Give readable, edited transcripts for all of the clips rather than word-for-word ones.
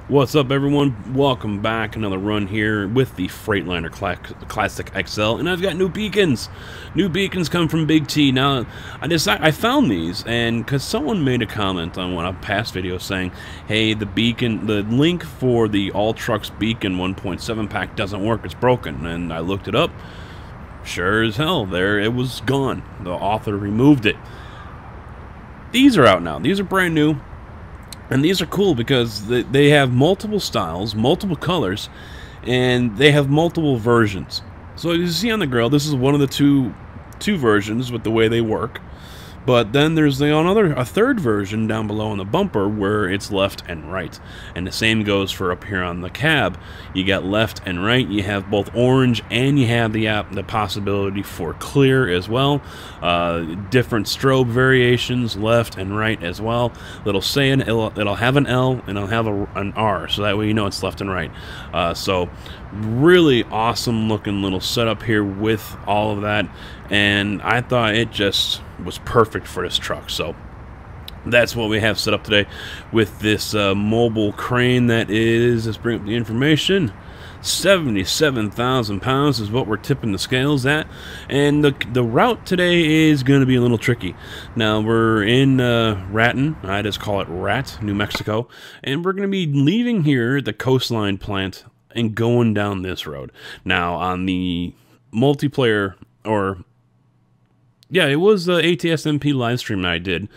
What's up, everyone? Welcome back. Another run here with the Freightliner Classic XL, and I've got new beacons. New beacons come from Big T. Now, I found these, and because someone made a comment on one of past videos saying, "Hey, the link for the All Trucks Beacon 1.7 pack doesn't work. It's broken." And I looked it up. Sure as hell, there it was gone. The author removed it. These are out now. These are brand new. And these are cool because they have multiple styles, multiple colors, and they have multiple versions. So you see on the grill, this is one of the two versions with the way they work. But then there's a third version down below on the bumper where it's left and right. And the same goes for up here on the cab. You got left and right. You have both orange and you have the possibility for clear as well. Different strobe variations, left and right as well. It'll say it'll have an L and it'll have an R, so that way you know it's left and right. So really awesome looking little setup here with all of that, and I thought it just was perfect for this truck. So that's what we have set up today with this mobile crane that is, let's bring up the information, 77,000 pounds is what we're tipping the scales at. And the route today is going to be a little tricky. Now we're in Raton, I just call it Rat, New Mexico, and we're going to be leaving here at the Coastline plant and going down this road. Now on the multiplayer, or yeah, it was the ATSMP live stream I did,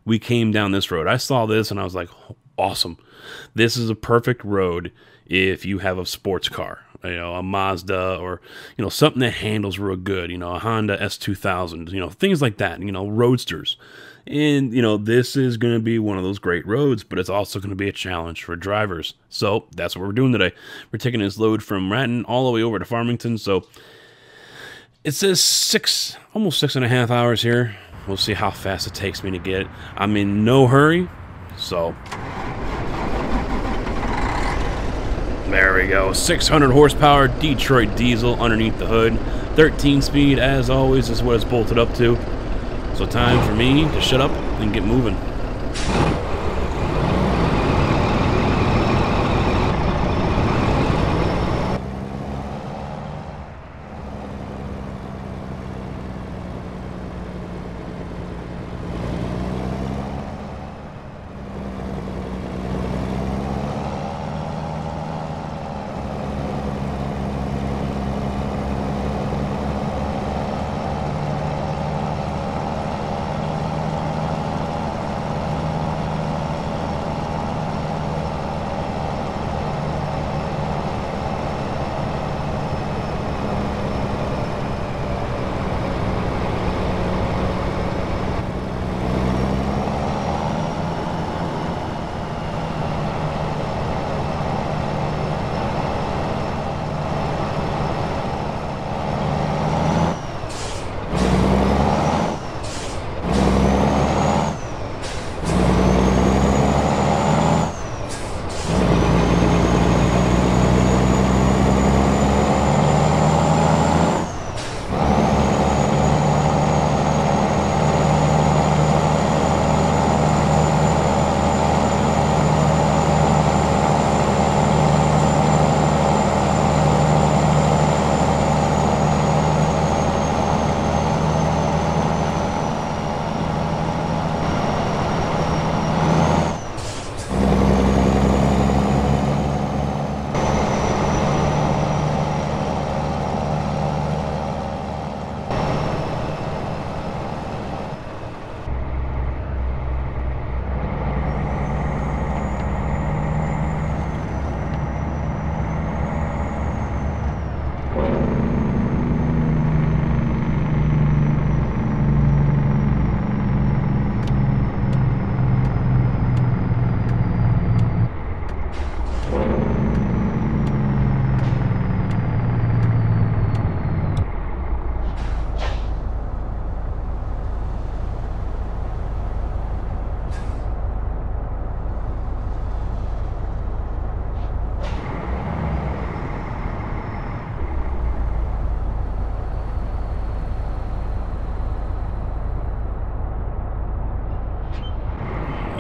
we came down this road. I saw this and I was like, awesome. This is a perfect road if you have a sports car, you know, a Mazda, or, you know, something that handles real good, you know, a Honda S2000, you know, things like that, you know, roadsters. And, you know, this is going to be one of those great roads, but it's also going to be a challenge for drivers. So that's what we're doing today. We're taking this load from Raton all the way over to Farmington. So it says almost 6.5 hours here. We'll see how fast it takes me to get it. I'm in no hurry, so there we go. 600 horsepower Detroit diesel underneath the hood. 13 speed, as always, is what it's bolted up to. So time for me to shut up and get moving.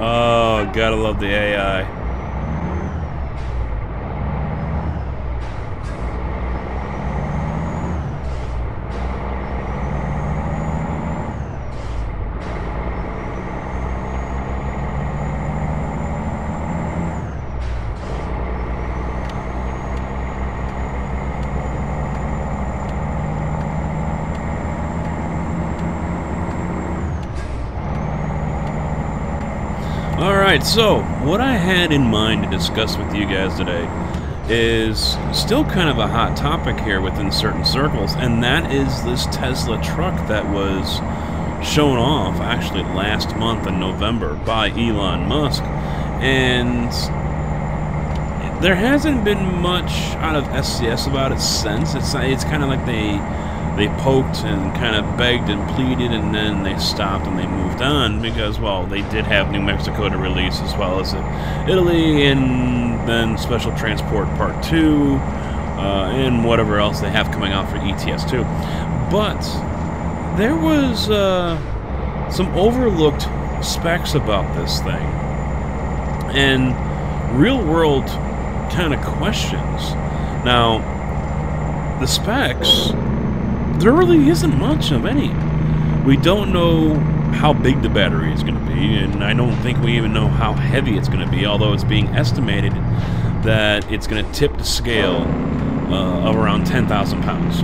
Oh, gotta love the AI. Alright, so what I had in mind to discuss with you guys today is still kind of a hot topic here within certain circles, and that is this Tesla truck that was shown off actually last month in November by Elon Musk. And there hasn't been much out of SCS about it since. It's kind of like they poked and kind of begged and pleaded, and then they stopped and they moved on because, well, they did have New Mexico to release, as well as Italy, and then Special Transport Part 2, and whatever else they have coming out for ETS2. But there was some overlooked specs about this thing, and real-world kind of questions. Now, the specs, there really isn't much of any. We don't know how big the battery is going to be, and I don't think we even know how heavy it's going to be, although it's being estimated that it's going to tip the scale of around 10,000 pounds.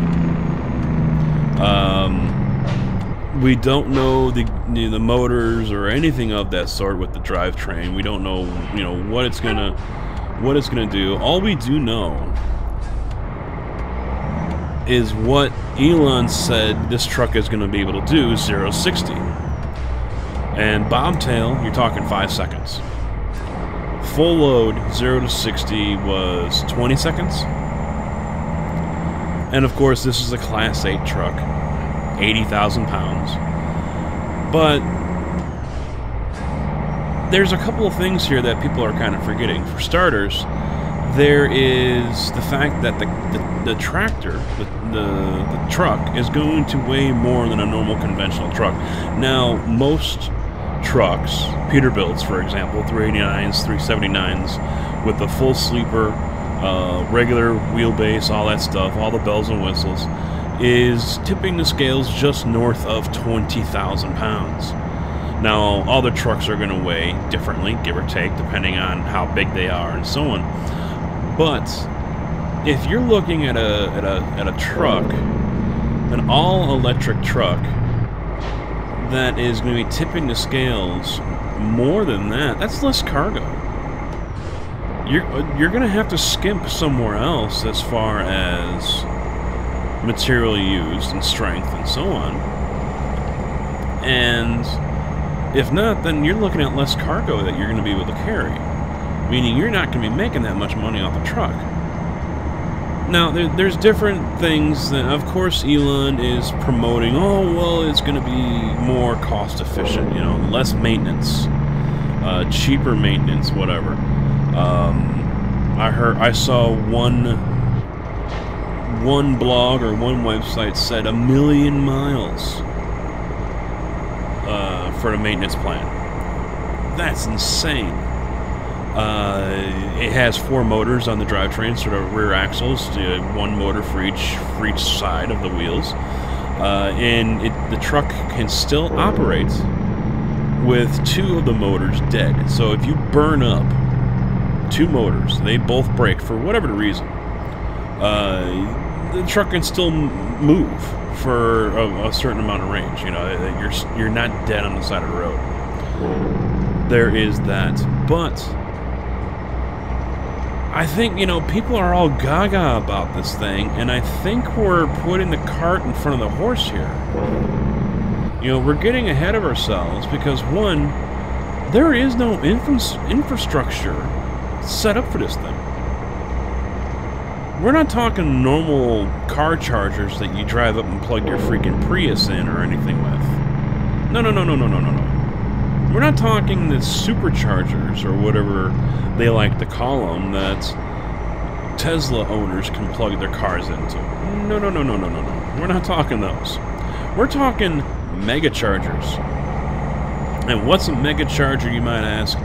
We don't know the motors or anything of that sort with the drivetrain. We don't know, what it's gonna do. All we do know is what Elon said this truck is going to be able to do, 0-60. And bobtail, you're talking 5 seconds. Full load, 0-60 was 20 seconds. And of course, this is a Class 8 truck, 80,000 pounds. But there's a couple of things here that people are kind of forgetting. For starters, there is the fact that the tractor, the truck, is going to weigh more than a normal conventional truck. Now, most trucks, Peterbilts, for example, 389s, 379s, with the full sleeper, regular wheelbase, all that stuff, all the bells and whistles, is tipping the scales just north of 20,000 pounds. Now, all the trucks are going to weigh differently, give or take, depending on how big they are and so on. But if you're looking at a truck, an all-electric truck that is going to be tipping the scales more than that, that's less cargo. You're going to have to skimp somewhere else as far as material used and strength and so on. And if not, then you're looking at less cargo that you're going to be able to carry, meaning you're not going to be making that much money off the truck. Now, there's different things that, of course, Elon is promoting. Oh, well, it's going to be more cost efficient, less maintenance, cheaper maintenance, whatever. I saw one blog or one website said 1 million miles for the maintenance plan. That's insane. It has 4 motors on the drivetrain, sort of rear axles, 1 motor for each side of the wheels, and the truck can still operate with 2 of the motors dead. So if you burn up 2 motors, they both break for whatever the reason, the truck can still move for a certain amount of range. You're not dead on the side of the road. There is that, but I think, people are all gaga about this thing, and I think we're putting the cart in front of the horse here. We're getting ahead of ourselves because, one, there is no infrastructure set up for this thing. We're not talking normal car chargers that you drive up and plug your freaking Prius in or anything with. No. We're not talking the superchargers or whatever they like to call them that Tesla owners can plug their cars into. No. We're not talking those. We're talking mega chargers. And what's a mega charger, you might ask?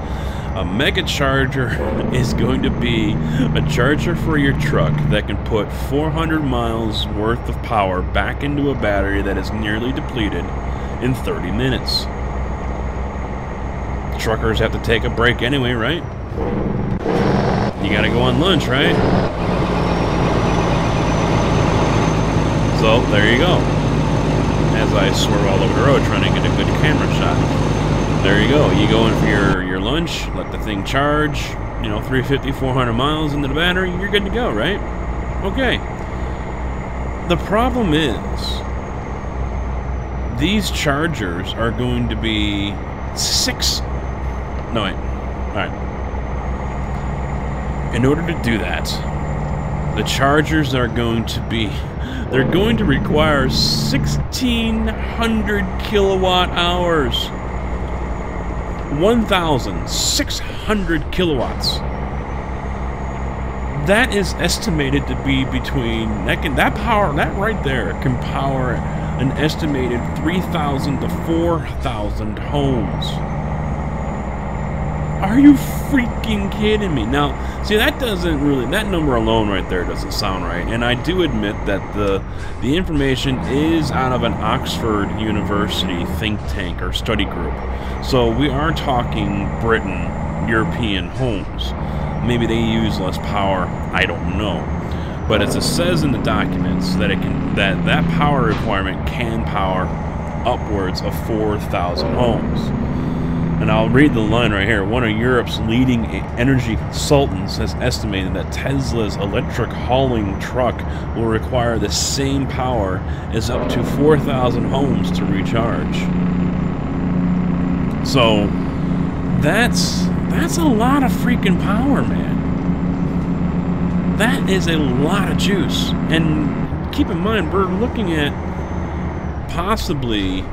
A mega charger is going to be a charger for your truck that can put 400 miles worth of power back into a battery that is nearly depleted in 30 minutes. Truckers have to take a break anyway, right? You gotta go on lunch, right? So, there you go. As I swerve all over the road trying to get a good camera shot. there you go. You go in for your lunch, let the thing charge, you know, 350, 400 miles into the battery, you're good to go, right? Okay. The problem is, these chargers are going to be Alright. In order to do that, the chargers are going to be, they're going to require 1,600 kilowatt hours. 1,600 kilowatts. That is estimated to be between, that right there can power an estimated 3,000 to 4,000 homes. Are you freaking kidding me? Now, see, that number alone right there doesn't sound right. And I do admit that the information is out of an Oxford University think tank or study group. So we are talking Britain, European homes. Maybe they use less power, I don't know. But as it says in the documents, that that power requirement can power upwards of 4,000 homes. And I'll read the line right here. One of Europe's leading energy consultants has estimated that Tesla's electric hauling truck will require the same power as up to 4,000 homes to recharge. So that's a lot of freaking power, man. That is a lot of juice. And keep in mind, we're looking at possibly,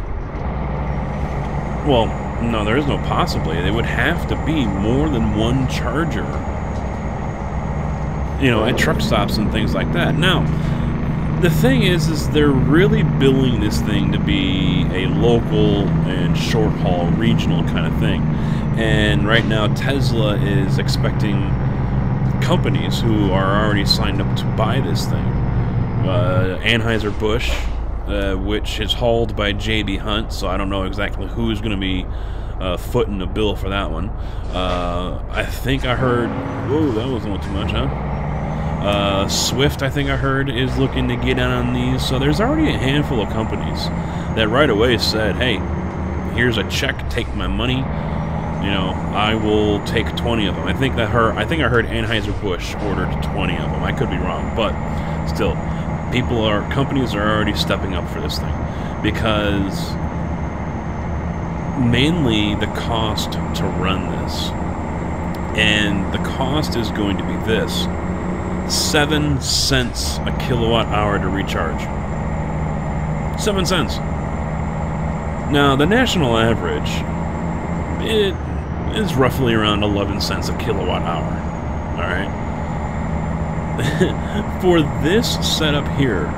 well, no, there is no possibly. They would have to be more than one charger, you know, at truck stops and things like that. Now, the thing is they're really billing this thing to be a local and short-haul, regional kind of thing. And right now, Tesla is expecting companies who are already signed up to buy this thing. Anheuser-Busch, which is hauled by J.B. Hunt, so I don't know exactly who's going to be footing the bill for that one. I think I heard... Whoa, that was a little too much, huh? Swift, I think I heard, is looking to get in on these. So there's already a handful of companies that right away said, hey, here's a check, take my money. You know, I will take 20 of them. I think I heard Anheuser-Busch ordered 20 of them. I could be wrong, but still, companies are already stepping up for this thing because mainly the cost to run this, and the cost is going to be this: 7 cents a kilowatt hour to recharge. 7 cents. Now, the national average, it is roughly around 11 cents a kilowatt hour. Alright? For this setup here,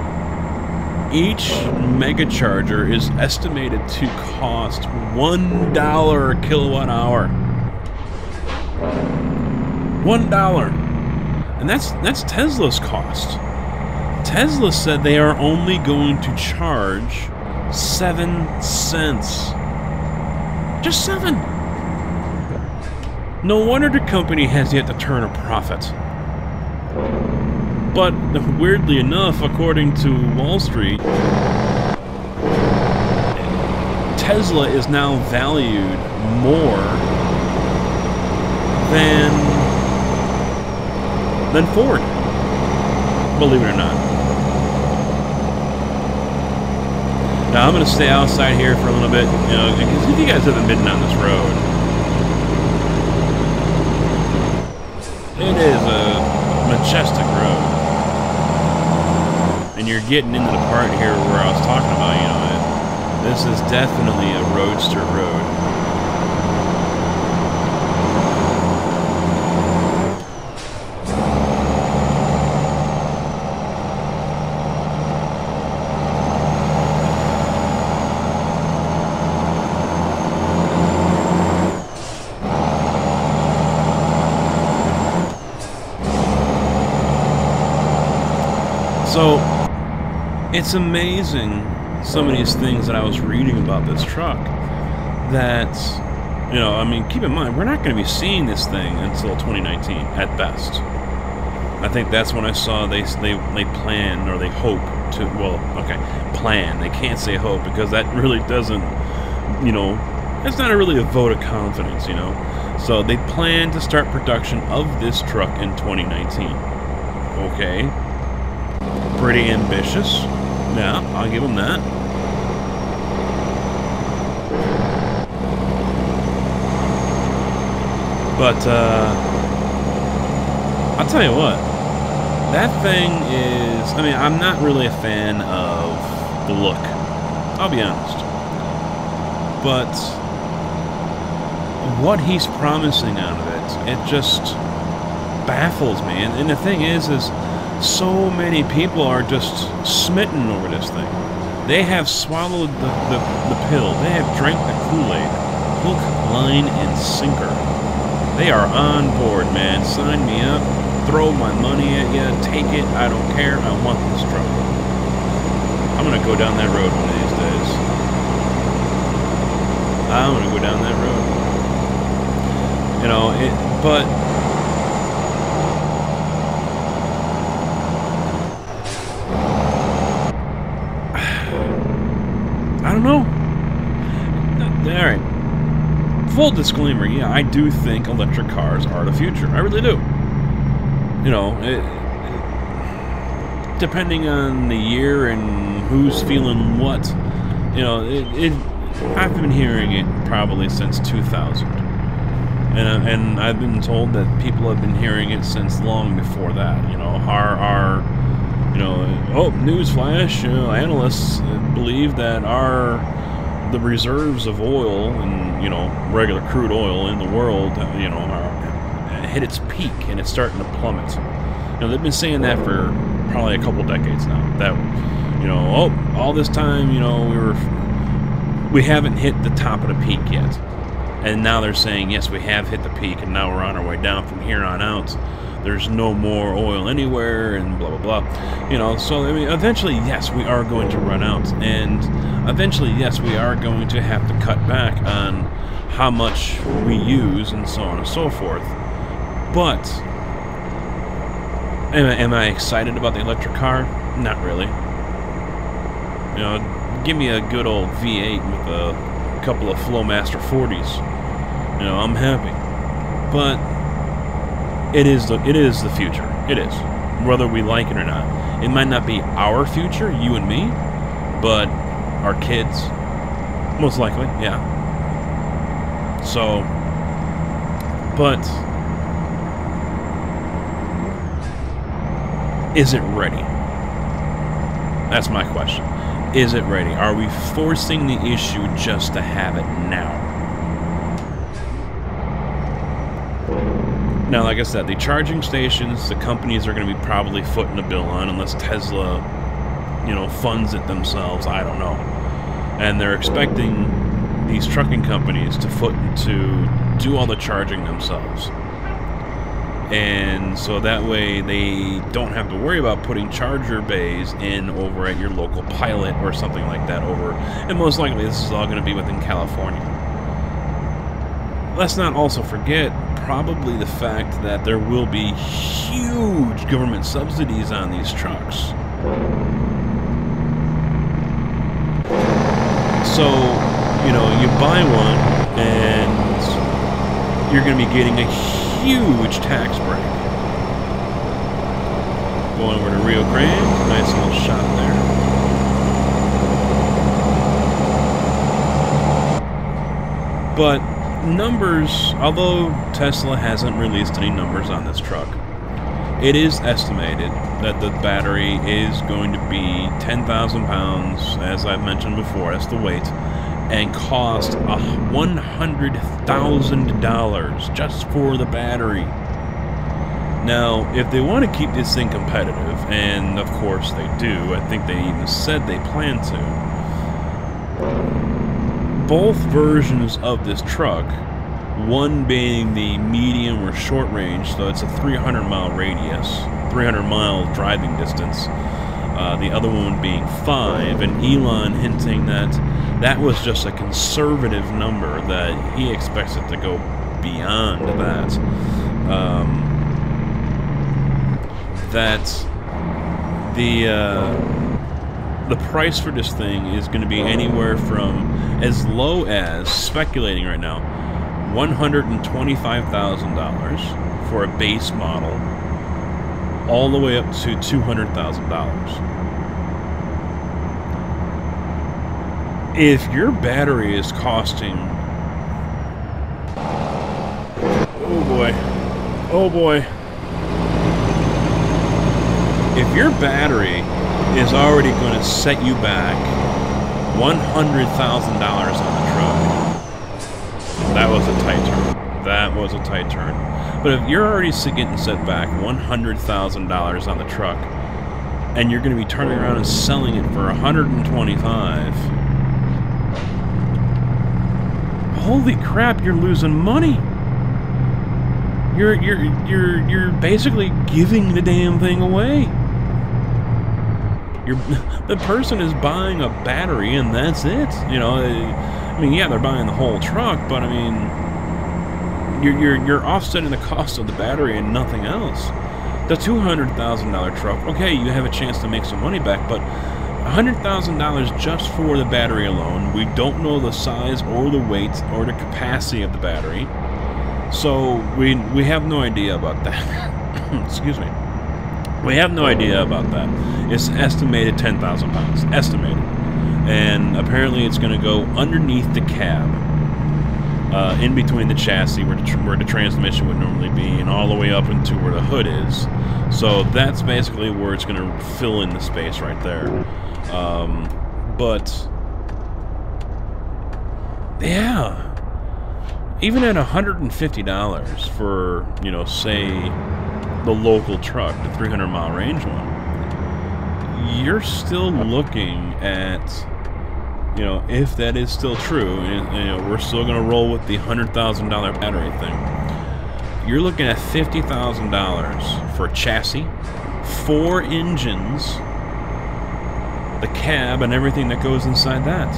each mega charger is estimated to cost $1 a kilowatt hour. $1. And that's Tesla's cost. Tesla said they are only going to charge 7 cents. Just 7. No wonder the company has yet to turn a profit. But weirdly enough, according to Wall Street, Tesla is now valued more than Ford. Believe it or not. Now I'm going to stay outside here for a little bit, you know, because if you guys haven't been down this road, it is a majestic road. And you're getting into the part here where I was talking about, you know, this is definitely a roadster road. So, it's amazing, some of these things that I was reading about this truck, that, you know, I mean, keep in mind, we're not going to be seeing this thing until 2019, at best. I think that's when I saw they plan, or they hope to, well, okay, plan. They can't say hope, because that really doesn't, you know, It's not really a vote of confidence, you know. So they plan to start production of this truck in 2019. Okay. Pretty ambitious. Yeah, I'll give them that. But, I'll tell you what. That thing is... I mean, I'm not really a fan of the look. I'll be honest. But what he's promising out of it just baffles me. And the thing is so many people are just smitten over this thing. They have swallowed the pill. They have drank the Kool-Aid. Hook, line, and sinker. They are on board, man. Sign me up. Throw my money at you. Take it. I don't care. I want this truck. I'm going to go down that road one of these days. I'm going to go down that road. You know, but... I don't know. Alright. Full disclaimer, yeah, I do think electric cars are the future. I really do. You know, depending on the year and who's feeling what, you know, I've been hearing it probably since 2000. And I've been told that people have been hearing it since long before that. You know, you know, oh, newsflash, analysts believe that the reserves of oil and, you know, regular crude oil in the world, you know, hit its peak and it's starting to plummet. You know, they've been saying that for probably a couple decades now. That, you know, oh, all this time, you know, we haven't hit the top of the peak yet. And now they're saying, yes, we have hit the peak and now we're on our way down from here on out. There's no more oil anywhere, and blah, blah, blah. You know, so, I mean, eventually, yes, we are going to run out. And eventually, yes, we are going to have to cut back on how much we use and so on and so forth. But, am I excited about the electric car? Not really. You know, give me a good old V8 with a couple of Flowmaster 40s. You know, I'm happy. But... It is the future. It is. Whether we like it or not. It might not be our future, you and me, but our kids. Most likely, yeah. So, but is it ready? That's my question. Is it ready? Are we forcing the issue just to have it now? Now, like I said, the charging stations, the companies are going to be probably footing the bill on, unless Tesla, you know, funds it themselves. I don't know. And they're expecting these trucking companies to do all the charging themselves. And so that way they don't have to worry about putting charger bays in over at your local Pilot or something like that over. And most likely this is all going to be within California. Let's not also forget probably the fact that there will be huge government subsidies on these trucks. So, you know, you buy one and you're going to be getting a huge tax break. Going over to Rio Grande, nice little shot there. But numbers, although Tesla hasn't released any numbers on this truck, it is estimated that the battery is going to be 10,000 pounds, as I've mentioned before, that's the weight, and cost $100,000 just for the battery. Now, if they want to keep this thing competitive, and of course they do, I think they even said they plan to, both versions of this truck, one being the medium or short range, so it's a 300-mile radius, 300-mile driving distance, the other one being 5, and Elon hinting that that was just a conservative number, that he expects it to go beyond that. the price for this thing is going to be anywhere from as low as, speculating right now, $125,000 for a base model, all the way up to $200,000. If your battery is costing... Oh boy. Oh boy. If your battery is already going to set you back $100,000 on the truck, that was a tight turn. That was a tight turn. But if you're already getting set back $100,000 on the truck, and you're going to be turning around and selling it for $125,000, holy crap! You're losing money. You're basically giving the damn thing away. The person is buying a battery and that's it. You know, I mean, yeah, they're buying the whole truck, but I mean, you're offsetting the cost of the battery and nothing else. The $200,000 truck, okay, you have a chance to make some money back, but $100,000 just for the battery alone. We don't know the size or the weight or the capacity of the battery, so we have no idea about that. Excuse me. We have no idea about that. It's estimated 10,000 pounds. Estimated. And apparently it's going to go underneath the cab, in between the chassis where the transmission would normally be, and all the way up into where the hood is. So that's basically where it's going to fill in the space right there. But yeah, even at $150 for, you know, say the local truck, the 300-mile range one, you're still looking at, you know, if that is still true, and you know, we're still going to roll with the $100,000 battery thing, you're looking at $50,000 for chassis, 4 engines, the cab, and everything that goes inside that.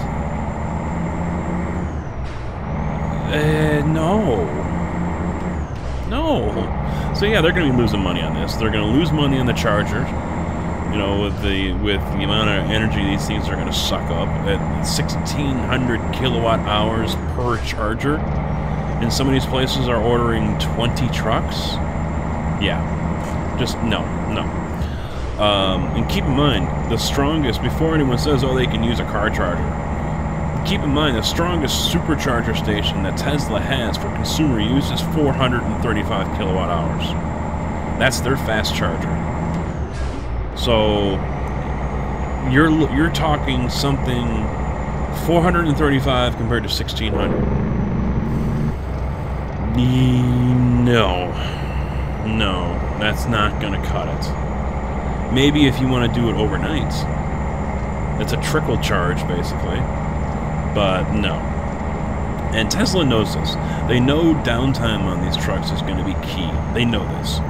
No. So yeah, they're going to be losing money on this. They're going to lose money on the charger. You know, with the amount of energy these things are going to suck up at 1,600 kilowatt hours per charger. And some of these places are ordering 20 trucks. Yeah, just no. And keep in mind, the strongest, before anyone says, oh, they can use a car charger, keep in mind the strongest supercharger station that Tesla has for consumer use is 435 kilowatt hours. That's their fast charger. So you're talking something 435 compared to 1,600. No, that's not gonna cut it. Maybe if you want to do it overnight. It's a trickle charge, basically. But no. And Tesla knows this. They know downtime on these trucks is going to be key. They know this.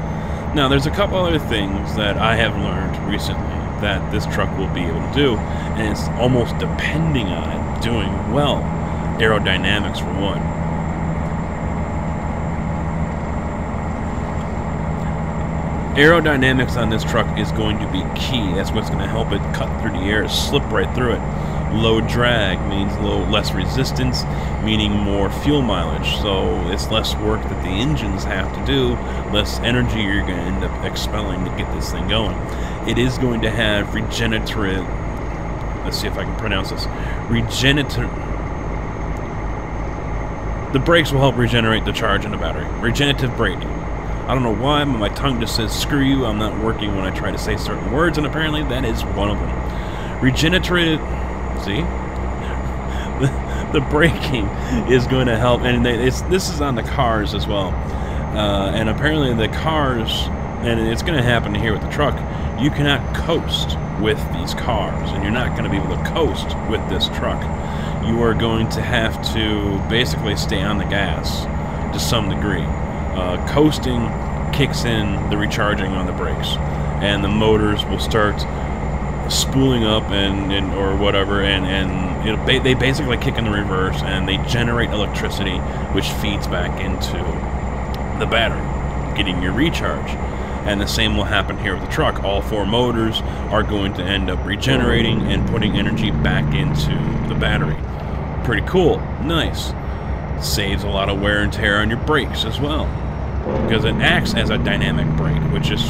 Now, there's a couple other things that I have learned recently that this truck will be able to do, and it's almost depending on it doing well. Aerodynamics, for one. Aerodynamics on this truck is going to be key. That's what's going to help it cut through the air, slip right through it. Low drag means less resistance, meaning more fuel mileage. So it's less work that the engines have to do, less energy you're going to end up expelling to get this thing going. It is going to have regenerative, let's see if I can pronounce this, the brakes will help regenerate the charge in the battery. Regenerative braking. I don't know why, but my tongue just says, screw you, I'm not working when I try to say certain words, and apparently that is one of them. Regenerative, see? The braking is going to help, and this is on the cars as well. And apparently the cars, and it's going to happen here with the truck, you cannot coast with these cars, and you're not going to be able to coast with this truck. You are going to have to basically stay on the gas to some degree. Coasting kicks in the recharging on the brakes, and the motors will start spooling up or whatever, and they basically kick in the reverse, and they generate electricity, which feeds back into the battery, getting your recharge. And the same will happen here with the truck. All 4 motors are going to end up regenerating and putting energy back into the battery. Pretty cool. Nice. Saves a lot of wear and tear on your brakes as well, because it acts as a dynamic brake, which is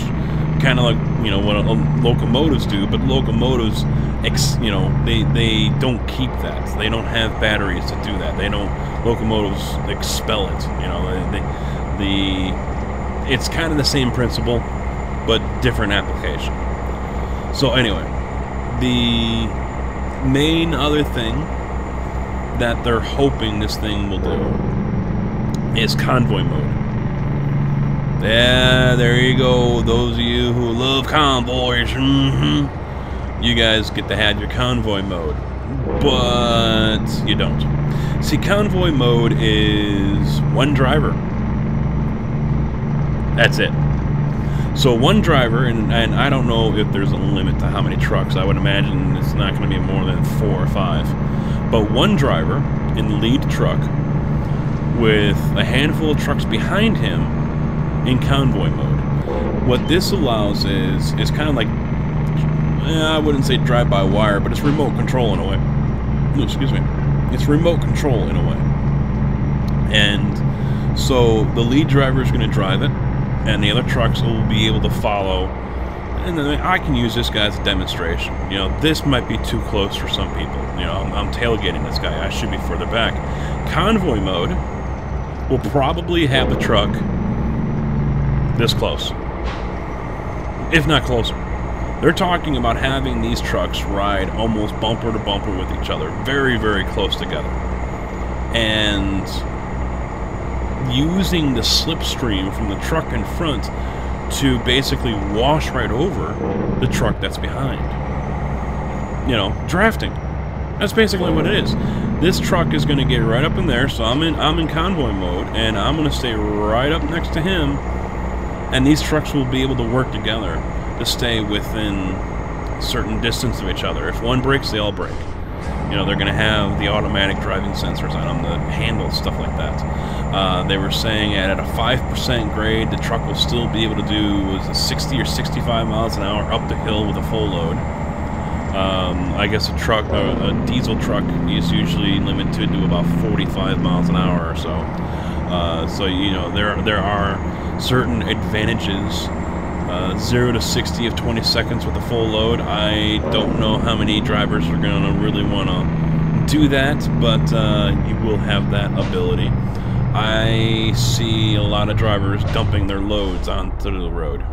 kind of like, you know, what locomotives do. But locomotives, you know, they don't keep that. They don't have batteries to do that. They don't. Locomotives expel it. You know, it's kind of the same principle, but different application. So anyway, the main other thing that they're hoping this thing will do is Convoy mode. Yeah, there you go. Those of you who love convoys, you guys get to have your Convoy mode, but you don't. See, Convoy mode is 1 driver. That's it. So 1 driver, and I don't know if there's a limit to how many trucks. I would imagine it's not going to be more than 4 or 5. But 1 driver in the lead truck with a handful of trucks behind him in Convoy mode. What this allows is kind of like, I wouldn't say drive-by-wire, but it's remote control in a way. Excuse me. It's remote control in a way. And so the lead driver is going to drive it, and the other trucks will be able to follow. And then I can use this guy as a demonstration. You know, this might be too close for some people. You know, I'm tailgating this guy. I should be further back. Convoy mode will probably have the truck this close, if not closer. They're talking about having these trucks ride almost bumper to bumper with each other, very, very close together, and using the slipstream from the truck in front to basically wash right over the truck that's behind. You know, drafting. That's basically what it is. This truck is going to get right up in there, so I'm in Convoy mode, and I'm going to stay right up next to him, and these trucks will be able to work together to stay within a certain distance of each other. If one breaks, they all break. You know, they're going to have the automatic driving sensors on them, the handles, stuff like that. They were saying at a 5% grade, the truck will still be able to do 60 or 65 miles an hour up the hill with a full load. I guess a diesel truck is usually limited to about 45 miles an hour or so. So, you know, there are certain advantages. 0 to 60 of 20 seconds with a full load. I don't know how many drivers are going to really want to do that, but you will have that ability. I see a lot of drivers dumping their loads onto the road.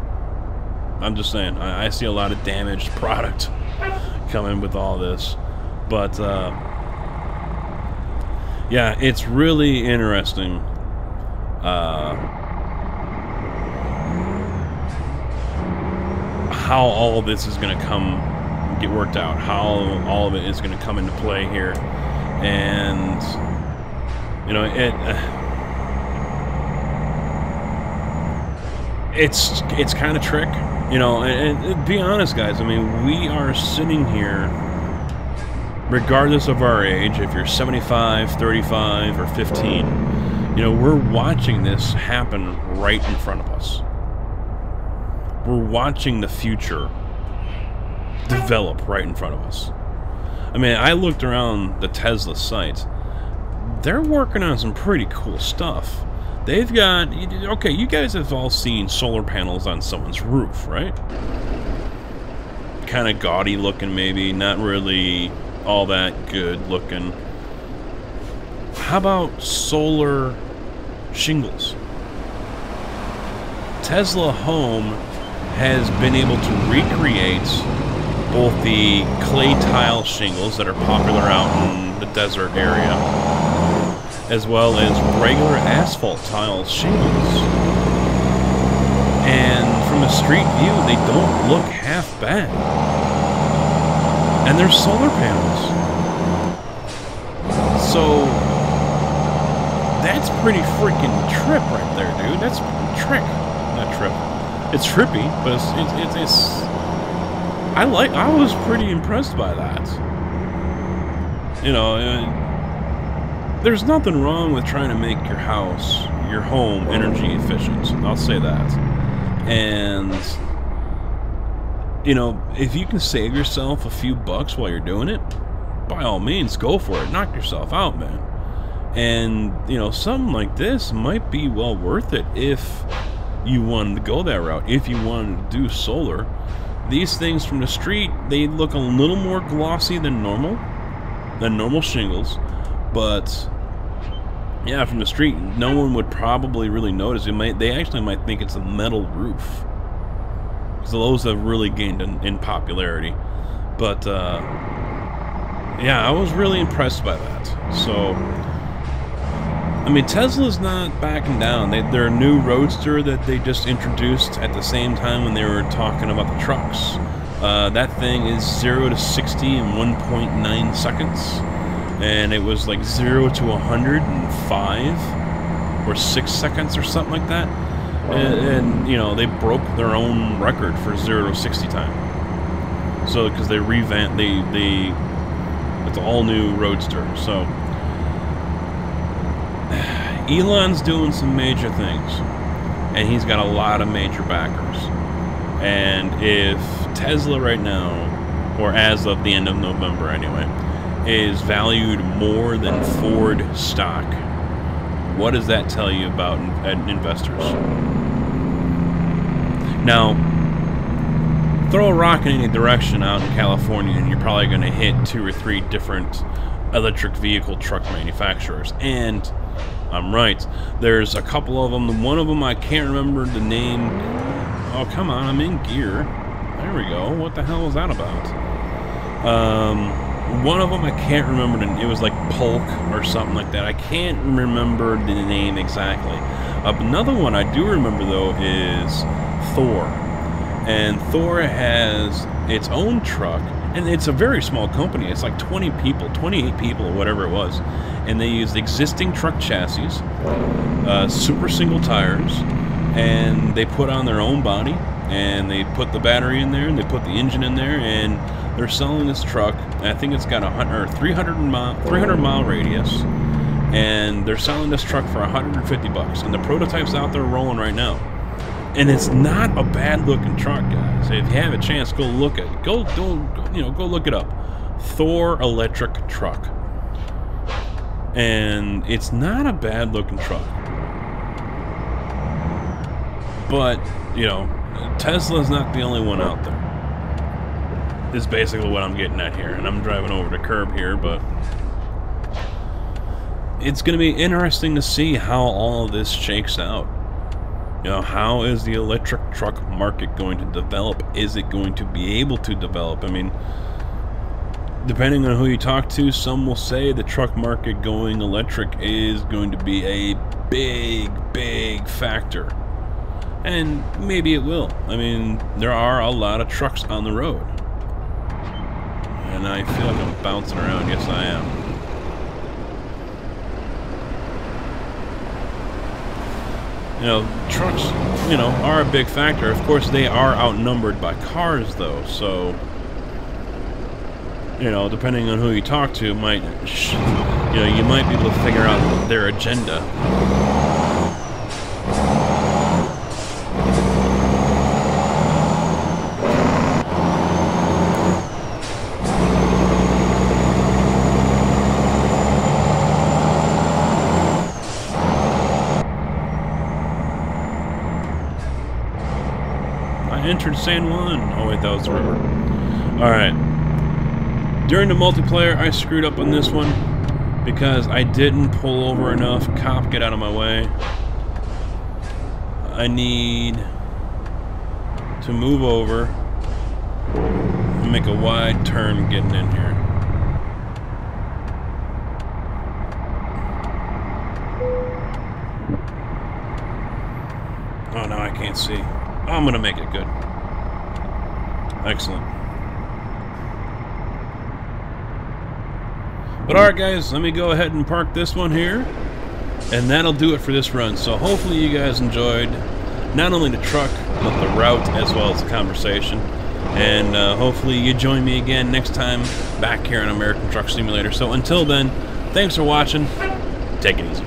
I'm just saying, I see a lot of damaged product coming with all this. But, yeah, it's really interesting. How all of this is going to get worked out, how all of it is going to come into play here. And you know, it's kind of trick, you know. And be honest, guys, I mean, we are sitting here regardless of our age. If you're 75, 35, or 15, you know, we're watching this happen right in front of us. We're watching the future develop right in front of us. I mean, I looked around the Tesla site. They're working on some pretty cool stuff. They've got... Okay, you guys have all seen solar panels on someone's roof, right? Kind of gaudy looking, maybe. Not really all that good looking. How about solar shingles? Tesla Home has been able to recreate both the clay tile shingles that are popular out in the desert area, as well as regular asphalt tile shingles. And from a street view, they don't look half bad. And they're solar panels. So that's pretty freaking trip right there, dude. That's trick, not trip. It's trippy, but it's I was pretty impressed by that. You know, there's nothing wrong with trying to make your house, your home, energy efficient. I'll say that. And, you know, if you can save yourself a few bucks while you're doing it, by all means, go for it. Knock yourself out, man. And, you know, something like this might be well worth it if you wanted to go that route. If you wanted to do solar, these things from the street, they look a little more glossy than normal shingles, but yeah, from the street, no one would probably really notice. They actually might think it's a metal roof, because those have really gained in popularity. But yeah, I was really impressed by that. So, I mean, Tesla's not backing down. Their new Roadster that they just introduced at the same time when they were talking about the trucks. That thing is 0 to 60 in 1.9 seconds. And it was like 0 to 100 in 5 or 6 seconds or something like that. And you know, they broke their own record for 0 to 60 time. So, because they revamped, it's an all-new Roadster. So, Elon's doing some major things, and he's got a lot of major backers. And if Tesla right now, or as of the end of November anyway, is valued more than Ford stock, what does that tell you about investors? Now, throw a rock in any direction out in California, and you're probably going to hit 2 or 3 different electric vehicle truck manufacturers. And I'm right. There's a couple of them. One of them, I can't remember the name. Oh, come on. I'm in gear. There we go. What the hell was that about? One of them, I can't remember. It was like Polk or something like that. I can't remember the name exactly. Another one I do remember, though, is Thor. And Thor has its own truck. And it's a very small company. It's like 20 people, 28 people, or whatever it was. And they used existing truck chassis, super single tires, and they put on their own body, and they put the battery in there, and they put the engine in there, and they're selling this truck. I think it's got a 300 mile radius, and they're selling this truck for $150. And the prototype's out there rolling right now. And it's not a bad looking truck, guys. If you have a chance, go look at it. Go look it up. Thor electric truck. And it's not a bad looking truck. But, you know, Tesla's not the only one out there. Is basically what I'm getting at here. And I'm driving over the curb here, but it's going to be interesting to see how all of this shakes out. You know, how is the electric truck market going to develop? Is it going to be able to develop? I mean, depending on who you talk to, some will say the truck market going electric is going to be a big factor. And maybe it will. I mean, there are a lot of trucks on the road. And I feel like I'm bouncing around. Yes, I am. You know, trucks, you know, are a big factor. Of course, they are outnumbered by cars, though. So, you know, depending on who you talk to, you might be able to figure out their agenda. Entered San Juan. Oh wait, that was the river. Alright. During the multiplayer, I screwed up on this one because I didn't pull over enough. Cop, get out of my way. I need to move over and make a wide turn getting in here. Oh, now I can't see. I'm gonna make it good. Excellent. But alright guys, let me go ahead and park this one here, and that'll do it for this run. So hopefully you guys enjoyed not only the truck, but the route as well as the conversation. And hopefully you join me again next time back here on American Truck Simulator. So until then, thanks for watching. Take it easy.